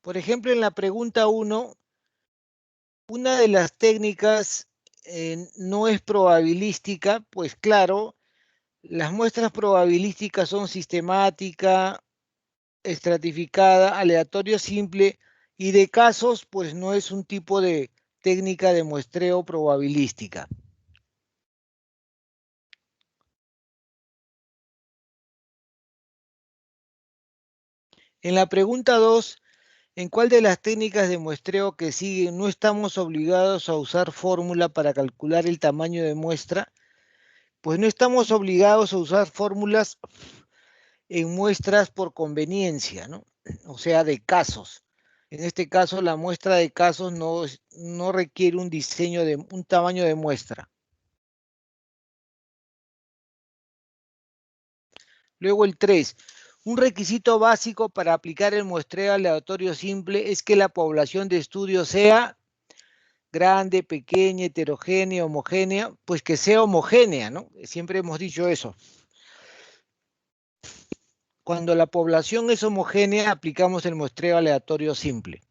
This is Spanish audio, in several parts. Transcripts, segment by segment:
Por ejemplo, en la pregunta 1, una de las técnicas no es probabilística, pues claro, las muestras probabilísticas son sistemática, estratificada, aleatorio simple, y de casos, pues no es un tipo de técnica de muestreo probabilística. En la pregunta 2, ¿en cuál de las técnicas de muestreo que siguen no estamos obligados a usar fórmula para calcular el tamaño de muestra? Pues no estamos obligados a usar fórmulas en muestras por conveniencia, ¿no? O sea, de casos. En este caso, la muestra de casos no requiere un diseño de un tamaño de muestra. Luego el 3. Un requisito básico para aplicar el muestreo aleatorio simple es que la población de estudio sea grande, pequeña, heterogénea, homogénea, pues que sea homogénea, ¿no? Siempre hemos dicho eso. Cuando la población es homogénea, aplicamos el muestreo aleatorio simple.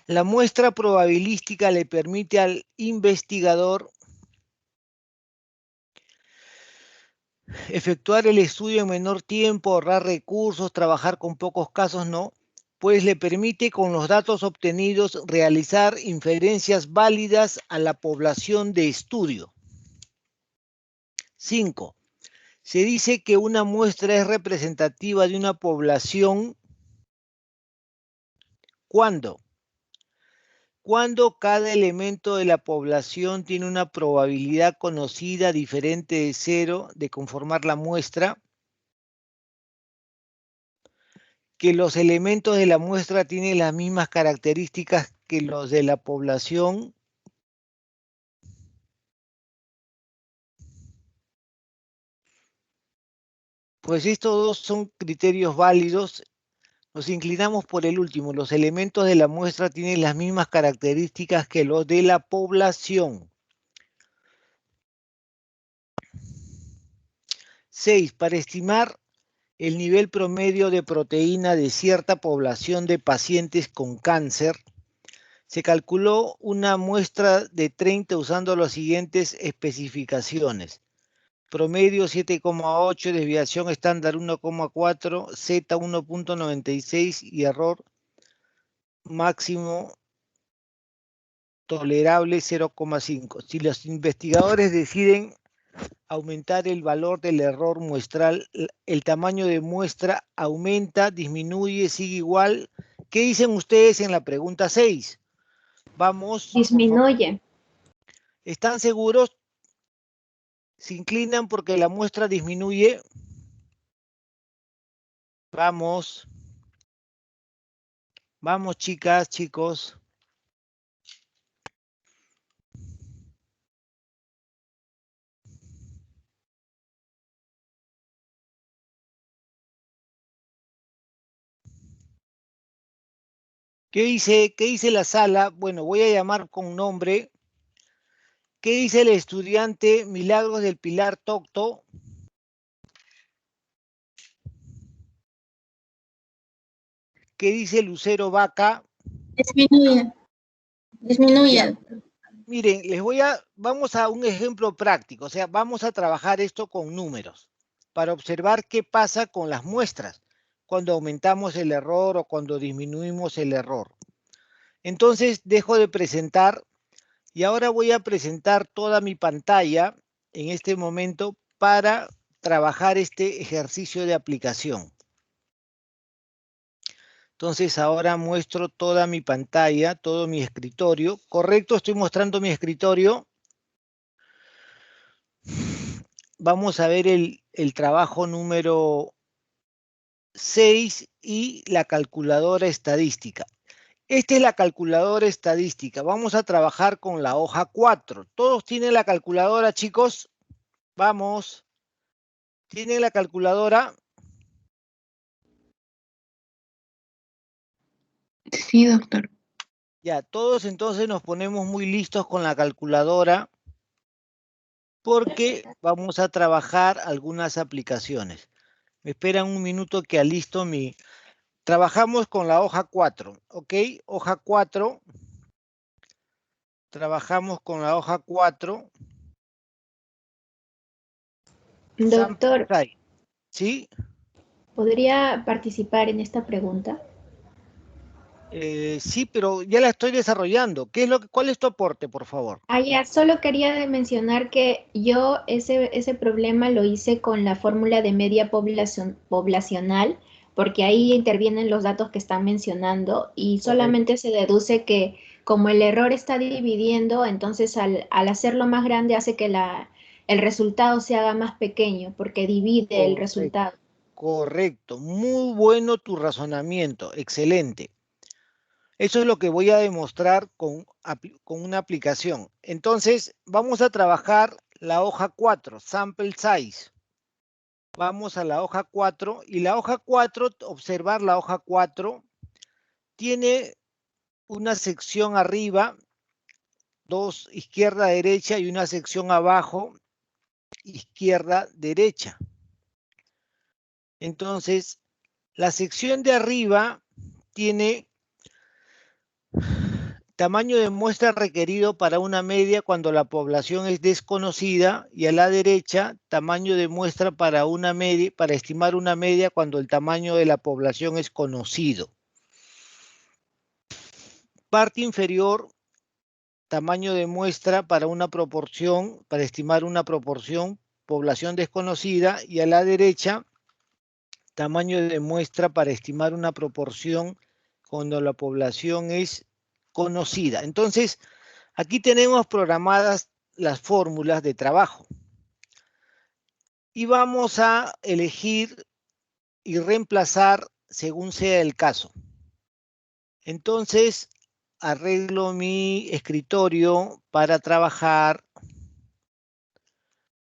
La muestra probabilística le permite al investigador efectuar el estudio en menor tiempo, ahorrar recursos, trabajar con pocos casos, no, pues le permite con los datos obtenidos realizar inferencias válidas a la población de estudio. 5. Se dice que una muestra es representativa de una población ¿cuándo? Cuando cada elemento de la población tiene una probabilidad conocida diferente de 0 de conformar la muestra, que los elementos de la muestra tienen las mismas características que los de la población, pues estos dos son criterios válidos. Nos inclinamos por el último. Los elementos de la muestra tienen las mismas características que los de la población. 6. Para estimar el nivel promedio de proteína de cierta población de pacientes con cáncer, se calculó una muestra de 30 usando las siguientes especificaciones. Promedio 7,8, desviación estándar 1,4, Z 1,96 y error máximo tolerable 0,5. Si los investigadores deciden aumentar el valor del error muestral, el tamaño de muestra aumenta, disminuye, sigue igual. ¿Qué dicen ustedes en la pregunta 6? Vamos. Disminuye. ¿Están seguros? ¿Se inclinan porque la muestra disminuye? Vamos. Vamos, chicas, chicos. ¿Qué dice la sala? Bueno, voy a llamar con nombre. ¿Qué dice el estudiante Milagros del Pilar Tocto? ¿Qué dice Lucero Vaca? Disminuye. Disminuye. Ya. Miren, vamos a un ejemplo práctico, o sea, vamos a trabajar esto con números para observar qué pasa con las muestras cuando aumentamos el error o cuando disminuimos el error. Entonces, dejo de presentar y ahora voy a presentar toda mi pantalla en este momento para trabajar este ejercicio de aplicación. Entonces ahora muestro toda mi pantalla, todo mi escritorio. ¿Correcto? Estoy mostrando mi escritorio. Vamos a ver el trabajo número 6 y la calculadora estadística. Esta es la calculadora estadística. Vamos a trabajar con la hoja 4. ¿Todos tienen la calculadora, chicos? Vamos. ¿Tienen la calculadora? Sí, doctor. Ya, todos entonces nos ponemos muy listos con la calculadora. porque vamos a trabajar algunas aplicaciones. Me esperan un minuto que alisto mi... Trabajamos con la hoja 4, ¿ok? Hoja 4. Trabajamos con la hoja 4. Sample Doctor, size, ¿sí? ¿podría participar en esta pregunta? Sí, pero ya la estoy desarrollando. ¿Cuál es tu aporte, por favor? Ah, ya, solo quería mencionar que yo ese problema lo hice con la fórmula de media poblacional, porque ahí intervienen los datos que están mencionando y Correcto. solamente se deduce que como el error está dividiendo, entonces al hacerlo más grande hace que el resultado se haga más pequeño, porque divide el Correcto. resultado. Correcto. Muy bueno tu razonamiento. Excelente. Eso es lo que voy a demostrar con una aplicación. Entonces, vamos a trabajar la hoja 4, sample size. Vamos a la hoja 4 y la hoja 4, observar la hoja 4, tiene una sección arriba, dos izquierda, derecha y una sección abajo, izquierda, derecha. Entonces, la sección de arriba tiene tamaño de muestra requerido para una media cuando la población es desconocida y a la derecha tamaño de muestra para una media, para estimar una media cuando el tamaño de la población es conocido. Parte inferior, tamaño de muestra para una proporción, para estimar una proporción, población desconocida y a la derecha tamaño de muestra para estimar una proporción cuando la población es conocida. Entonces, aquí tenemos programadas las fórmulas de trabajo y vamos a elegir y reemplazar según sea el caso. Entonces, arreglo mi escritorio para trabajar,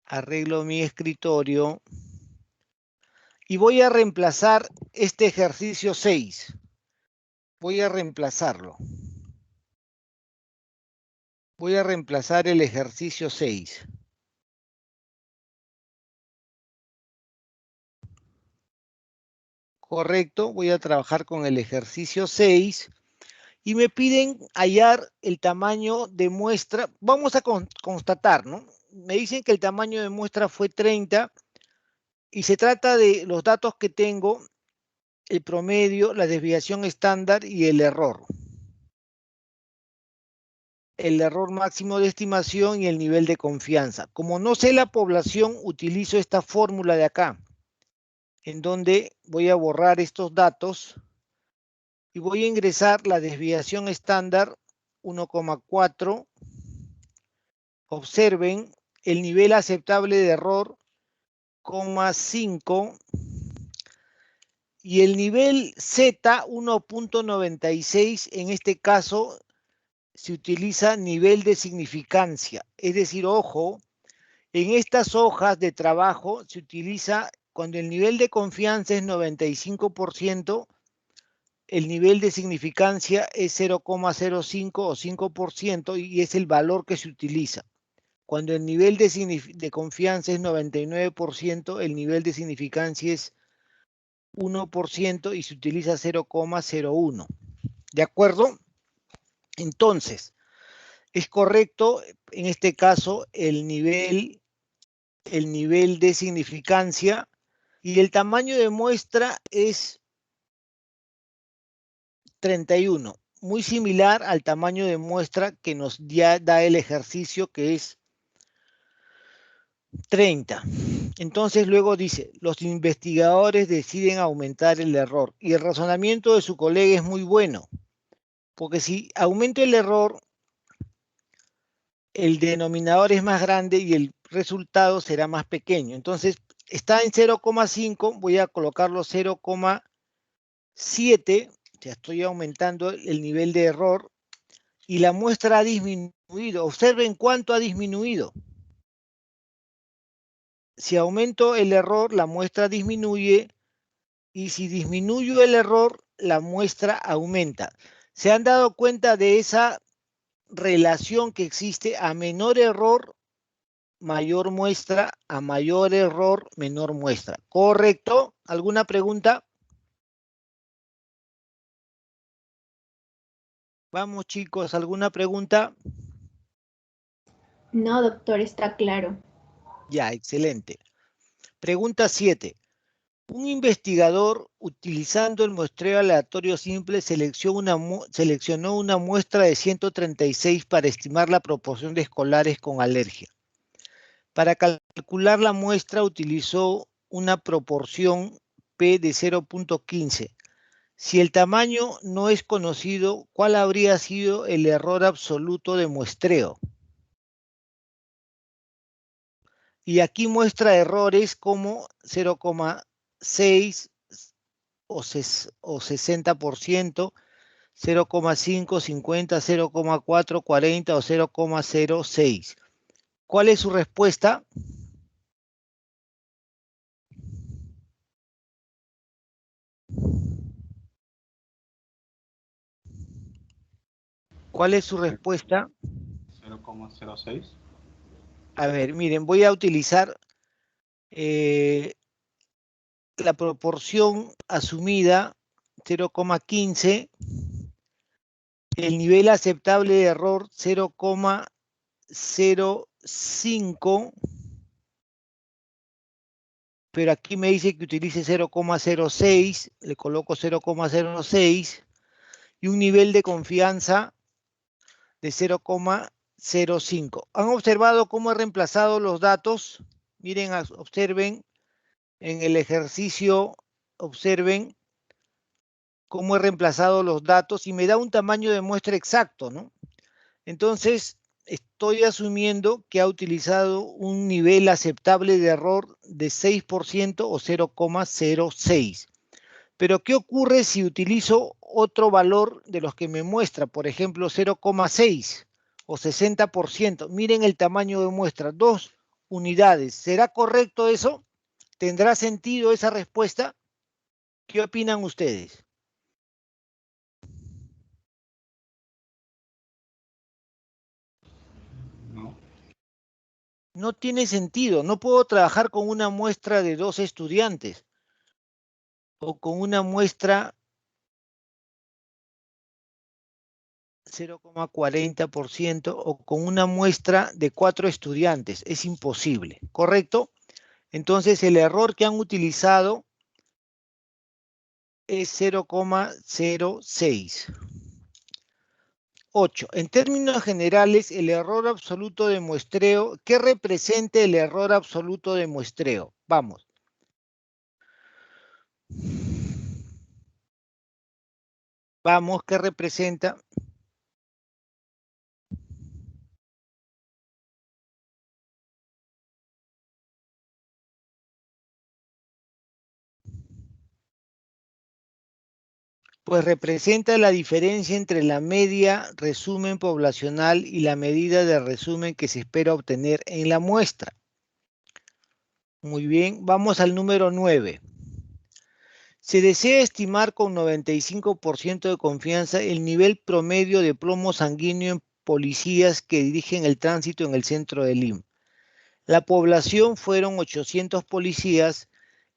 arreglo mi escritorio y voy a reemplazar este ejercicio 6. Voy a reemplazarlo. Voy a reemplazar el ejercicio 6. Correcto, voy a trabajar con el ejercicio 6 y me piden hallar el tamaño de muestra. Vamos a constatar, ¿no? Me dicen que el tamaño de muestra fue 30 y se trata de los datos que tengo, el promedio, la desviación estándar y el error. El error máximo de estimación y el nivel de confianza. Como no sé la población, utilizo esta fórmula de acá, en donde voy a borrar estos datos y voy a ingresar la desviación estándar 1,4. Observen el nivel aceptable de error, 0,5 y el nivel Z 1,96. En este caso se utiliza nivel de significancia, es decir, ojo, en estas hojas de trabajo se utiliza cuando el nivel de confianza es 95%, el nivel de significancia es 0,05 o 5% y es el valor que se utiliza. Cuando el nivel de confianza es 99%, el nivel de significancia es 1% y se utiliza 0,01. ¿De acuerdo? Entonces, es correcto en este caso el nivel de significancia y el tamaño de muestra es 31, muy similar al tamaño de muestra que nos da el ejercicio, que es 30. Entonces luego dice, los investigadores deciden aumentar el error y el razonamiento de su colega es muy bueno, porque si aumento el error, el denominador es más grande y el resultado será más pequeño. Entonces está en 0,5, voy a colocarlo 0,7, ya estoy aumentando el nivel de error y la muestra ha disminuido. Observen cuánto ha disminuido. Si aumento el error, la muestra disminuye y si disminuyo el error, la muestra aumenta. ¿Se han dado cuenta de esa relación que existe? A menor error, mayor muestra a mayor error, menor muestra. ¿Correcto? ¿Alguna pregunta? Vamos, chicos, ¿alguna pregunta? No, doctor, está claro. Ya, excelente. Pregunta 7. Un investigador, utilizando el muestreo aleatorio simple, seleccionó una muestra de 136 para estimar la proporción de escolares con alergia. Para calcular la muestra utilizó una proporción P de 0.15. Si el tamaño no es conocido, ¿cuál habría sido el error absoluto de muestreo? Y aquí muestra errores como 0,6 o 60%, 0,5, 50, 0,4, 40 o 0,06. ¿Cuál es su respuesta? ¿Cuál es su respuesta? 0,06. A ver, miren, voy a utilizar la proporción asumida 0,15, el nivel aceptable de error 0,05, pero aquí me dice que utilice 0,06, le coloco 0,06 y un nivel de confianza de 0,05. ¿Han observado cómo he reemplazado los datos? Miren, observen en el ejercicio, observen cómo he reemplazado los datos y me da un tamaño de muestra exacto, ¿no? Entonces, estoy asumiendo que ha utilizado un nivel aceptable de error de 6% o 0,06. Pero, ¿qué ocurre si utilizo otro valor de los que me muestra? Por ejemplo, 0,6 o 60%. Miren el tamaño de muestra, 2 unidades. ¿Será correcto eso? ¿Tendrá sentido esa respuesta? ¿Qué opinan ustedes? No. No tiene sentido. No puedo trabajar con una muestra de 2 estudiantes o con una muestra 0,40% o con una muestra de 4 estudiantes. Es imposible, ¿correcto? Entonces el error que han utilizado es 0,06. 8. En términos generales, el error absoluto de muestreo, ¿qué representa el error absoluto de muestreo? Vamos. Vamos, ¿qué representa? Pues representa la diferencia entre la media resumen poblacional y la medida de resumen que se espera obtener en la muestra. Muy bien, vamos al número 9. Se desea estimar con 95% de confianza el nivel promedio de plomo sanguíneo en policías que dirigen el tránsito en el centro de Lima. La población fueron 800 policías.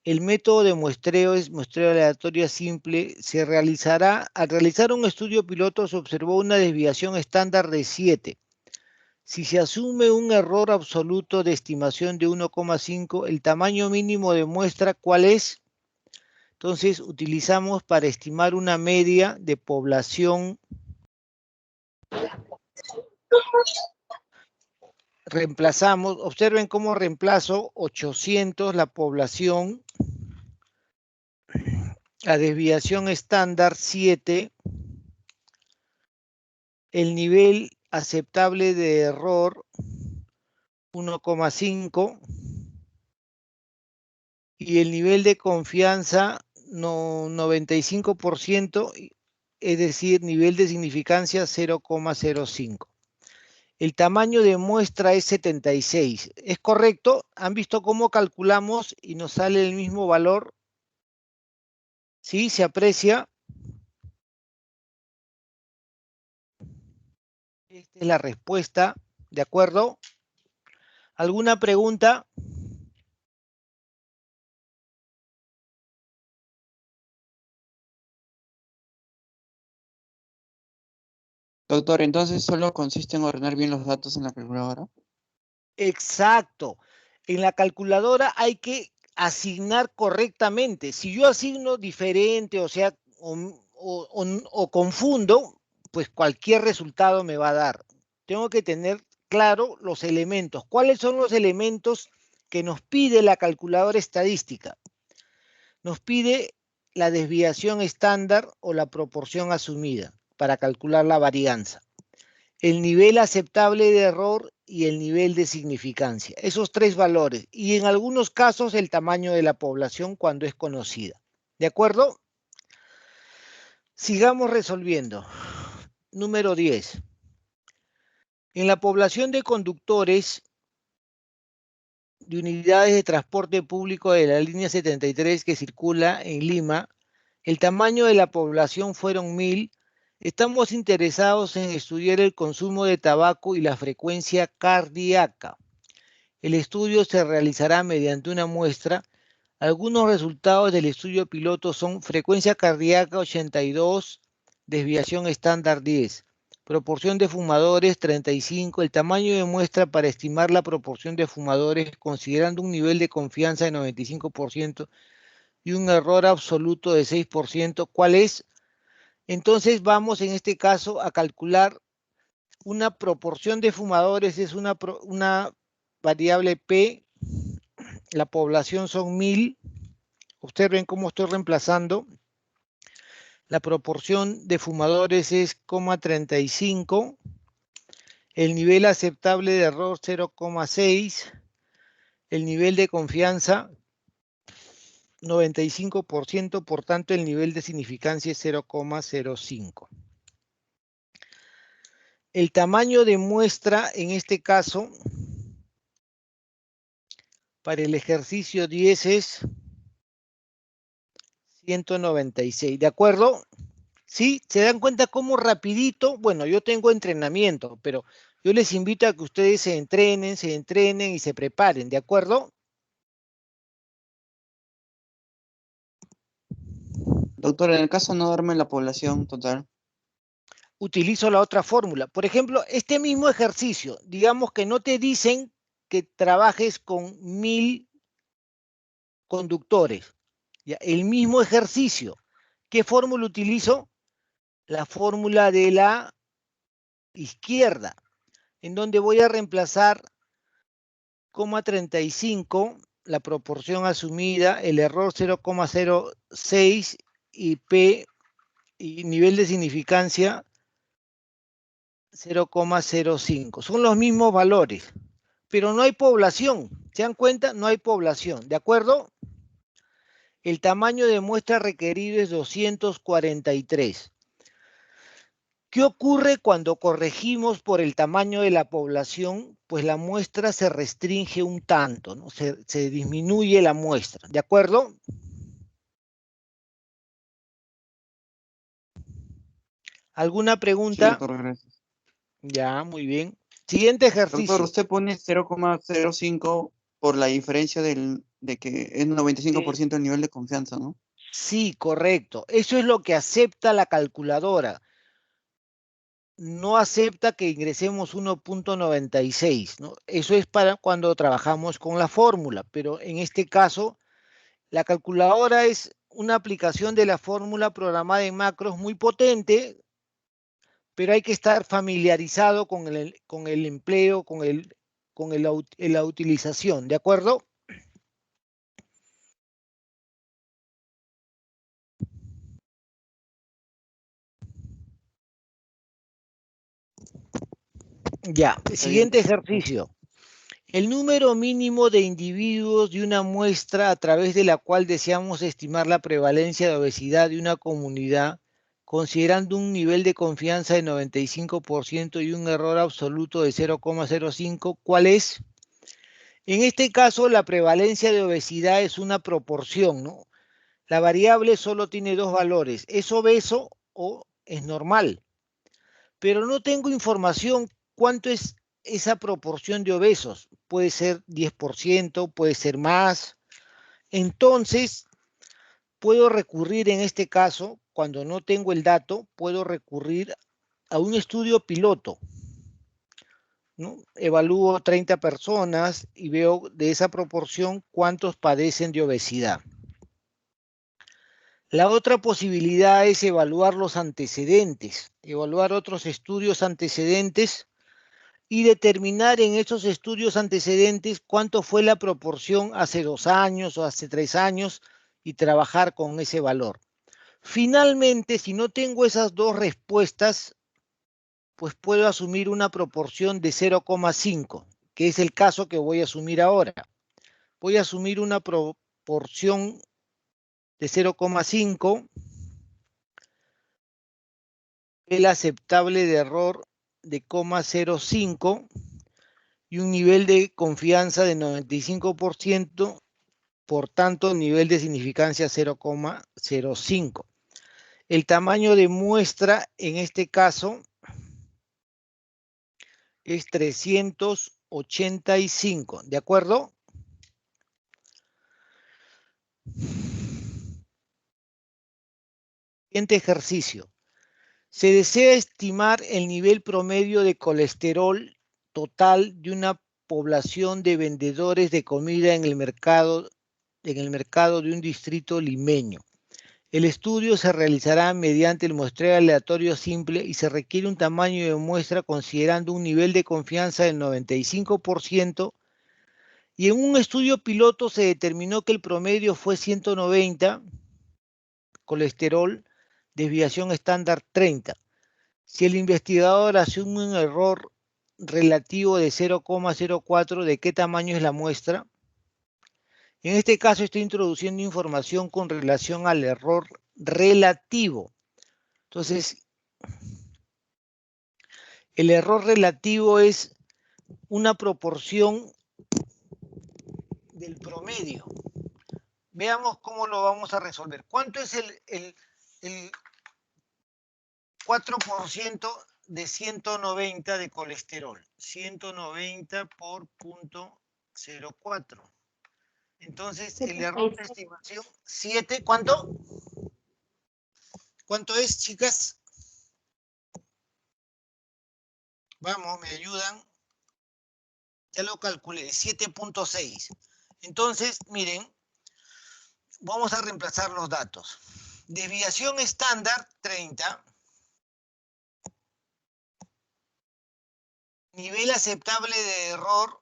El método de muestreo es muestreo aleatorio simple. Al realizar un estudio piloto se observó una desviación estándar de 7. Si se asume un error absoluto de estimación de 1,5, el tamaño mínimo de muestra, ¿cuál es? Entonces, utilizamos para estimar una media de población. Reemplazamos, observen cómo reemplazo 800 la población, la desviación estándar 7, el nivel aceptable de error 1,5 y el nivel de confianza 95%, es decir, nivel de significancia 0,05. El tamaño de muestra es 76. ¿Es correcto? ¿Han visto cómo calculamos y nos sale el mismo valor? ¿Sí? ¿Se aprecia? Esta es la respuesta, ¿de acuerdo? ¿Alguna pregunta? Doctor, entonces solo consiste en ordenar bien los datos en la calculadora. Exacto. En la calculadora hay que asignar correctamente. Si yo asigno diferente, o sea, o confundo, pues cualquier resultado me va a dar. Tengo que tener claro los elementos. ¿Cuáles son los elementos que nos pide la calculadora estadística? Nos pide la desviación estándar o la proporción asumida para calcular la varianza, el nivel aceptable de error y el nivel de significancia. Esos tres valores. Y en algunos casos el tamaño de la población cuando es conocida. ¿De acuerdo? Sigamos resolviendo. Número 10. En la población de conductores de unidades de transporte público de la línea 73 que circula en Lima, el tamaño de la población fueron 1000. Estamos interesados en estudiar el consumo de tabaco y la frecuencia cardíaca. El estudio se realizará mediante una muestra. Algunos resultados del estudio piloto son frecuencia cardíaca 82, desviación estándar 10, proporción de fumadores 35, el tamaño de muestra para estimar la proporción de fumadores considerando un nivel de confianza de 95% y un error absoluto de 6%. ¿Cuál es? Entonces vamos en este caso a calcular una proporción de fumadores, es una variable P, la población son 1000. Observen cómo estoy reemplazando. La proporción de fumadores es 0,35. El nivel aceptable de error 0,6. El nivel de confianza 95%, por tanto el nivel de significancia es 0,05. El tamaño de muestra en este caso para el ejercicio 10 es 196. ¿De acuerdo? ¿Sí? ¿Se dan cuenta cómo rapidito? Bueno, yo tengo entrenamiento, pero yo les invito a que ustedes se entrenen y se preparen, ¿de acuerdo? Doctor, en el caso no darme la población total. Utilizo la otra fórmula. Por ejemplo, este mismo ejercicio, digamos que no te dicen que trabajes con 1000 conductores. ¿Ya? El mismo ejercicio. ¿Qué fórmula utilizo? La fórmula de la izquierda, en donde voy a reemplazar 0,35, la proporción asumida, el error 0,06 y P y nivel de significancia 0,05. Son los mismos valores, pero no hay población. ¿Se dan cuenta? No hay población. ¿De acuerdo? El tamaño de muestra requerido es 243. ¿Qué ocurre cuando corregimos por el tamaño de la población? Pues la muestra se restringe un tanto, ¿no? Se disminuye la muestra, ¿de acuerdo? ¿Alguna Sí, pregunta? doctor, gracias. Ya, muy bien. Siguiente ejercicio. Doctor, usted pone 0,05 por la diferencia de que es 95% el nivel de confianza, ¿no? Sí, correcto. Eso es lo que acepta la calculadora. No acepta que ingresemos 1,96, ¿no? Eso es para cuando trabajamos con la fórmula, pero en este caso, la calculadora es una aplicación de la fórmula programada en macros muy potente, pero hay que estar familiarizado con el empleo, la utilización, ¿de acuerdo? Ya, Está bien. siguiente ejercicio. El número mínimo de individuos de una muestra a través de la cual deseamos estimar la prevalencia de obesidad de una comunidad, considerando un nivel de confianza de 95% y un error absoluto de 0,05, ¿cuál es? En este caso, la prevalencia de obesidad es una proporción, ¿no? La variable solo tiene dos valores, ¿es obeso o es normal? Pero no tengo información cuánto es esa proporción de obesos. Puede ser 10%, puede ser más. Entonces, puedo recurrir en este caso, cuando no tengo el dato, puedo recurrir a un estudio piloto, ¿no? Evalúo 30 personas y veo de esa proporción cuántos padecen de obesidad. La otra posibilidad es evaluar los antecedentes, evaluar otros estudios antecedentes y determinar en esos estudios antecedentes cuánto fue la proporción hace 2 años o hace 3 años y trabajar con ese valor. Finalmente, si no tengo esas dos respuestas, pues puedo asumir una proporción de 0,5, que es el caso que voy a asumir ahora. Voy a asumir una proporción de 0,5, el aceptable de error de 0,05 y un nivel de confianza de 95%, por tanto, nivel de significancia 0,05. El tamaño de muestra en este caso es 385, ¿de acuerdo? Siguiente ejercicio. Se desea estimar el nivel promedio de colesterol total de una población de vendedores de comida en el mercado de un distrito limeño. El estudio se realizará mediante el muestreo aleatorio simple y se requiere un tamaño de muestra considerando un nivel de confianza del 95%, y en un estudio piloto se determinó que el promedio fue 190, colesterol, desviación estándar 30. Si el investigador asume un error relativo de 0,04, ¿de qué tamaño es la muestra? En este caso estoy introduciendo información con relación al error relativo. Entonces, el error relativo es una proporción del promedio. Veamos cómo lo vamos a resolver. ¿Cuánto es el 4% de 190 de colesterol? 190 por 0,04. Entonces, el error de estimación, 7, ¿cuánto? ¿Cuánto es, chicas? Vamos, me ayudan. Ya lo calculé, 7.6. Entonces, miren, vamos a reemplazar los datos. Desviación estándar, 30. Nivel aceptable de error,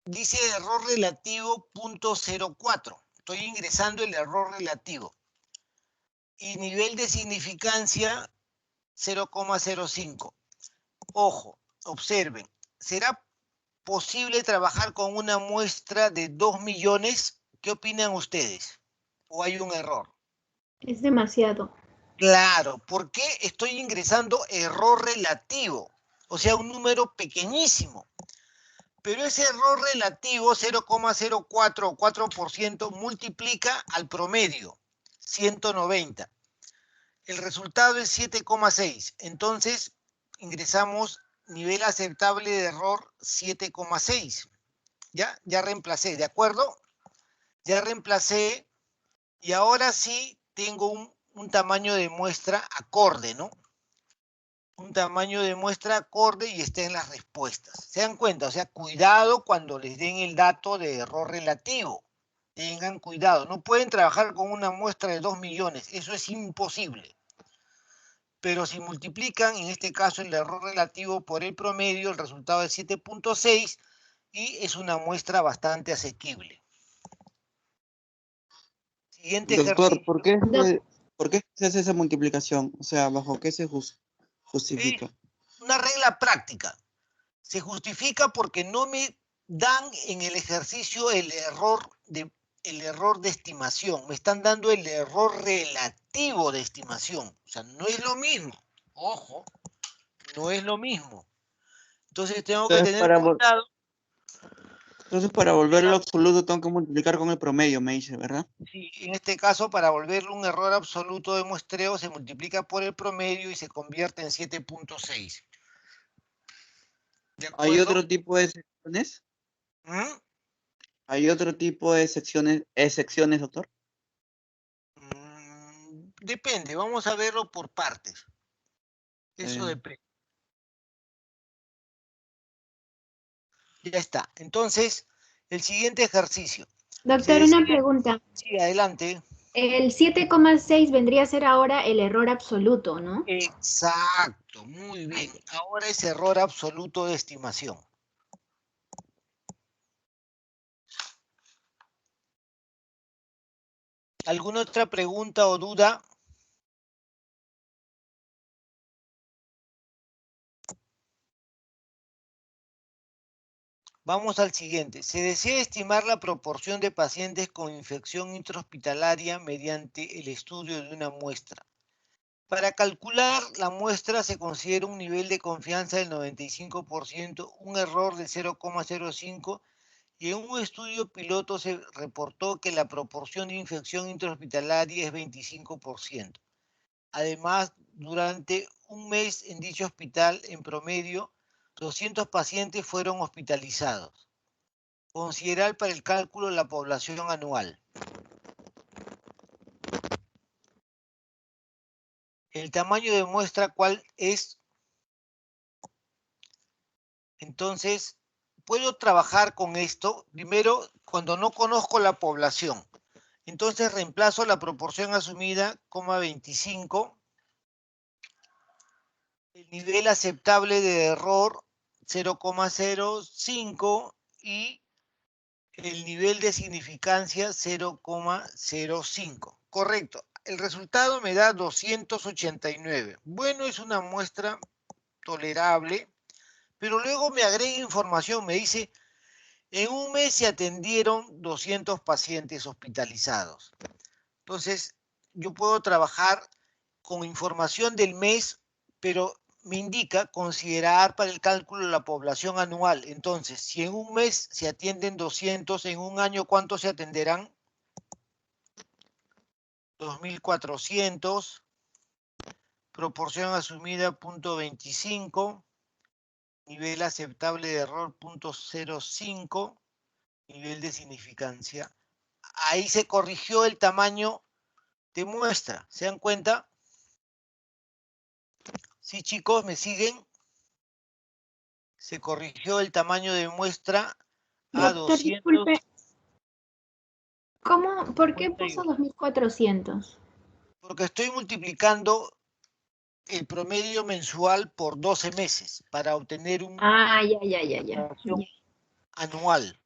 dice error relativo 0.04. Estoy ingresando el error relativo. Y nivel de significancia 0,05. Ojo, observen. ¿Será posible trabajar con una muestra de 2 millones? ¿Qué opinan ustedes? ¿O hay un error? Es demasiado. Claro, ¿por qué estoy ingresando error relativo? O sea, un número pequeñísimo. Pero ese error relativo, 0,04 o 4%, multiplica al promedio, 190. El resultado es 7,6. Entonces, ingresamos nivel aceptable de error 7,6. Ya reemplacé, ¿de acuerdo? Ya reemplacé y ahora sí tengo un tamaño de muestra acorde, ¿no? Un tamaño de muestra acorde y está en las respuestas. ¿Se dan cuenta? O sea, cuidado cuando les den el dato de error relativo. Tengan cuidado. No pueden trabajar con una muestra de 2 millones. Eso es imposible. Pero si multiplican, en este caso, el error relativo por el promedio, el resultado es 7.6 y es una muestra bastante asequible. Siguiente Doctor, ejercicio. ¿por qué se hace esa multiplicación? O sea, ¿bajo qué se justifica? Una regla práctica. Se justifica porque no me dan en el ejercicio el error de estimación. Me están dando el error relativo de estimación. O sea, no es lo mismo. Ojo, no es lo mismo. Entonces tengo que tener cuidado. Entonces, para volverlo absoluto, tengo que multiplicar con el promedio, me dice, ¿verdad? Sí, en este caso, para volverlo un error absoluto de muestreo, se multiplica por el promedio y se convierte en 7.6. ¿De ¿Hay acuerdo? otro tipo de secciones? ¿Mm? ¿Hay otro tipo de secciones, doctor? Depende, vamos a verlo por partes. Eso Eh, depende. Ya está. Entonces, el siguiente ejercicio. Se Doctor, una decía, pregunta. sí, adelante. El 7,6 vendría a ser ahora el error absoluto, ¿no? Exacto, muy bien. Ahora es error absoluto de estimación. ¿Alguna otra pregunta o duda? Vamos al siguiente. Se desea estimar la proporción de pacientes con infección intrahospitalaria mediante el estudio de una muestra. Para calcular la muestra se considera un nivel de confianza del 95%, un error de 0,05 y en un estudio piloto se reportó que la proporción de infección intrahospitalaria es 25%. Además, durante un mes en dicho hospital, en promedio, 200 pacientes fueron hospitalizados. Considerar para el cálculo la población anual. El tamaño de muestra, ¿cuál es? Entonces, puedo trabajar con esto. Primero, cuando no conozco la población. Entonces, reemplazo la proporción asumida, 25. El nivel aceptable de error, 0,05. Y el nivel de significancia 0,05. Correcto. El resultado me da 289. Bueno, es una muestra tolerable, pero luego me agrega información, me dice, en un mes se atendieron 200 pacientes hospitalizados. Entonces, yo puedo trabajar con información del mes, pero me indica considerar para el cálculo la población anual. Entonces, si en un mes se atienden 200, en un año, ¿cuántos se atenderán? 2.400, proporción asumida 0,25, nivel aceptable de error 0,05, nivel de significancia. Ahí se corrigió el tamaño de muestra. ¿Se dan cuenta? Sí, chicos, ¿me siguen? Se corrigió el tamaño de muestra a Doctor, disculpe, ¿por qué puso 258. 2400? Porque estoy multiplicando el promedio mensual por 12 meses para obtener una Ah, ya. población anual.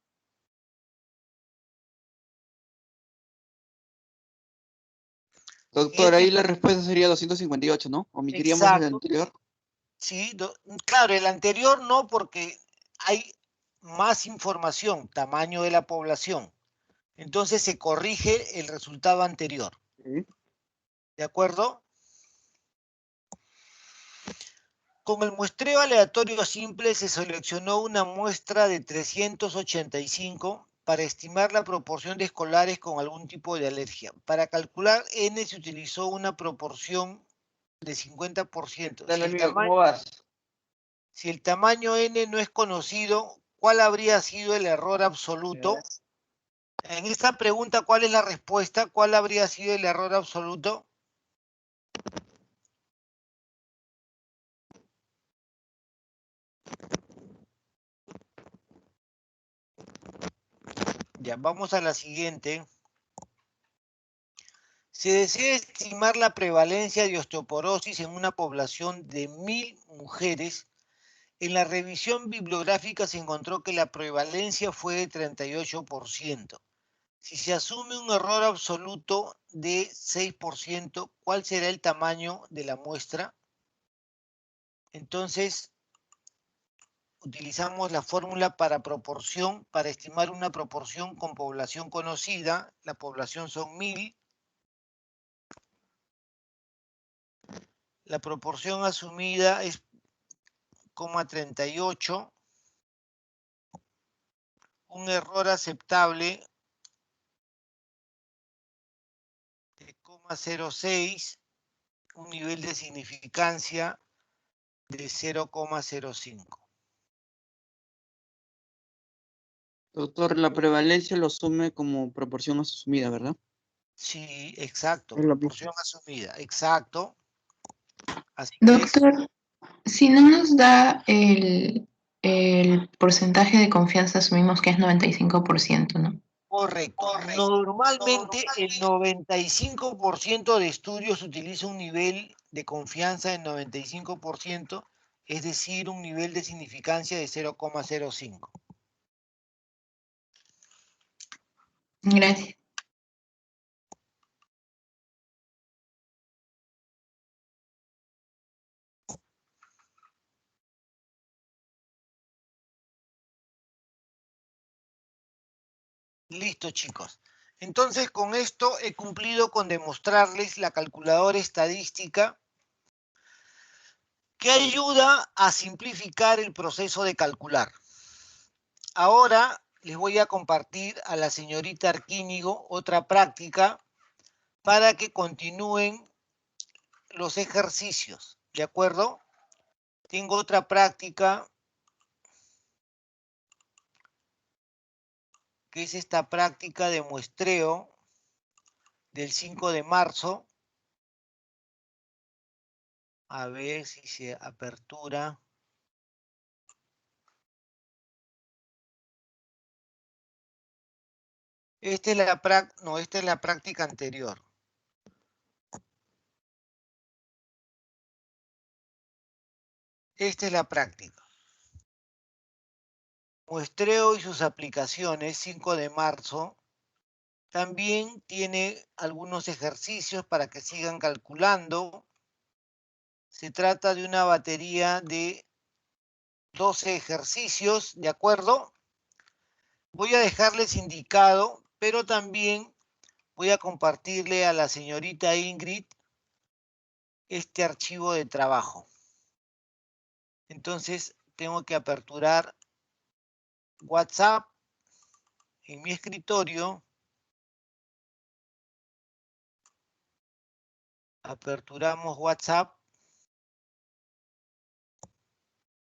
Doctor, Siguiente. ahí la respuesta sería 258, ¿no? Omitiríamos el Exacto. anterior. Sí, claro, el anterior no, porque hay más información, tamaño de la población. Entonces se corrige el resultado anterior. Sí. ¿De acuerdo? Con el muestreo aleatorio simple se seleccionó una muestra de 385 para estimar la proporción de escolares con algún tipo de alergia. Para calcular N se utilizó una proporción de 50%. Dale, amigo, ¿cómo vas? Si el tamaño N no es conocido, ¿cuál habría sido el error absoluto? En esta pregunta, ¿cuál es la respuesta? ¿Cuál habría sido el error absoluto? Ya, vamos a la siguiente. Se desea estimar la prevalencia de osteoporosis en una población de 1000 mujeres. En la revisión bibliográfica se encontró que la prevalencia fue de 38%. Si se asume un error absoluto de 6%, ¿cuál será el tamaño de la muestra? Entonces, utilizamos la fórmula para proporción, para estimar una proporción con población conocida. La población son 1000. La proporción asumida es 0,38. Un error aceptable de 0,06. Un nivel de significancia de 0,05. Doctor, la prevalencia lo asume como proporción asumida, ¿verdad? Sí, exacto, Es lo mismo. proporción asumida, exacto. Así es. Doctor, si no nos da el porcentaje de confianza, asumimos que es 95%, ¿no? Correcto. Normalmente el 95% de estudios utiliza un nivel de confianza del 95%, es decir, un nivel de significancia de 0,05. Gracias. Listo, chicos. Entonces, con esto he cumplido con demostrarles la calculadora estadística que ayuda a simplificar el proceso de calcular. Ahora les voy a compartir a la señorita Arquínigo otra práctica para que continúen los ejercicios, ¿de acuerdo? Tengo otra práctica que es esta práctica de muestreo del 5 de marzo. A ver si se apertura. Esta es la práctica anterior. Esta es la práctica. Muestreo y sus aplicaciones, 5 de marzo. También tiene algunos ejercicios para que sigan calculando. Se trata de una batería de 12 ejercicios, ¿de acuerdo? Voy a dejarles indicado, pero también voy a compartirle a la señorita Ingrid este archivo de trabajo. Entonces, tengo que aperturar WhatsApp en mi escritorio. Aperturamos WhatsApp.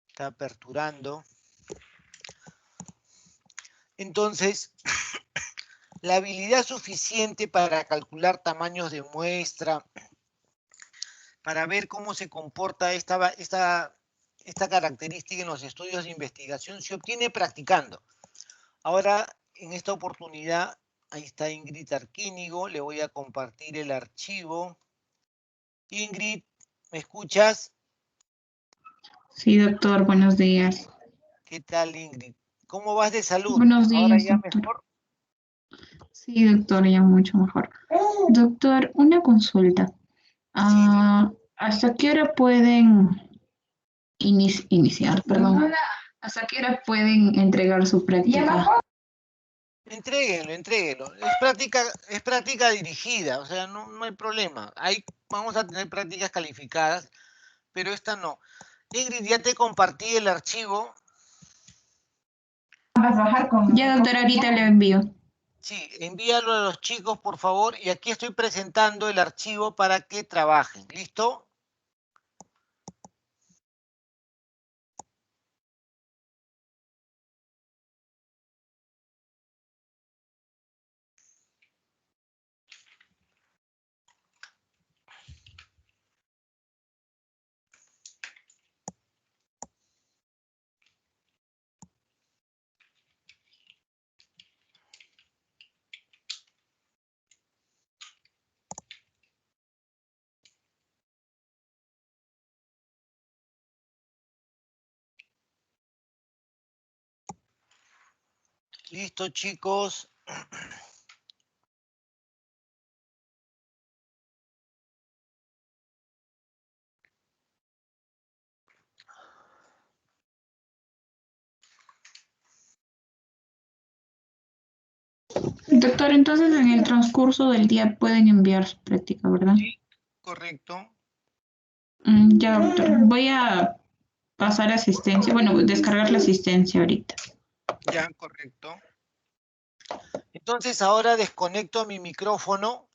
Está aperturando. Entonces, la habilidad suficiente para calcular tamaños de muestra, para ver cómo se comporta esta característica en los estudios de investigación, se obtiene practicando. Ahora, en esta oportunidad, ahí está Ingrid Arquínigo, le voy a compartir el archivo. Ingrid, ¿me escuchas? Sí, doctor, buenos días. ¿Qué tal, Ingrid? ¿Cómo vas de salud? Buenos ¿Ahora días, ya doctor. mejor? Sí, doctor, ya mucho mejor. Doctor, una consulta. ¿Hasta qué hora pueden iniciar, perdón? ¿Hasta qué hora pueden entregar su práctica? Entréguenlo. Es práctica dirigida, o sea, no hay problema. Ahí vamos a tener prácticas calificadas, pero esta no. Ingrid, ya te compartí el archivo. Ya, doctor, ahorita le envío. Sí, envíalo a los chicos, por favor, y aquí estoy presentando el archivo para que trabajen. ¿Listo? Listo, chicos. Doctor, entonces en el transcurso del día pueden enviar su práctica, ¿verdad? Sí, correcto. Ya, doctor. Voy a pasar asistencia, bueno, descargar la asistencia ahorita. Ya, correcto. Entonces ahora desconecto mi micrófono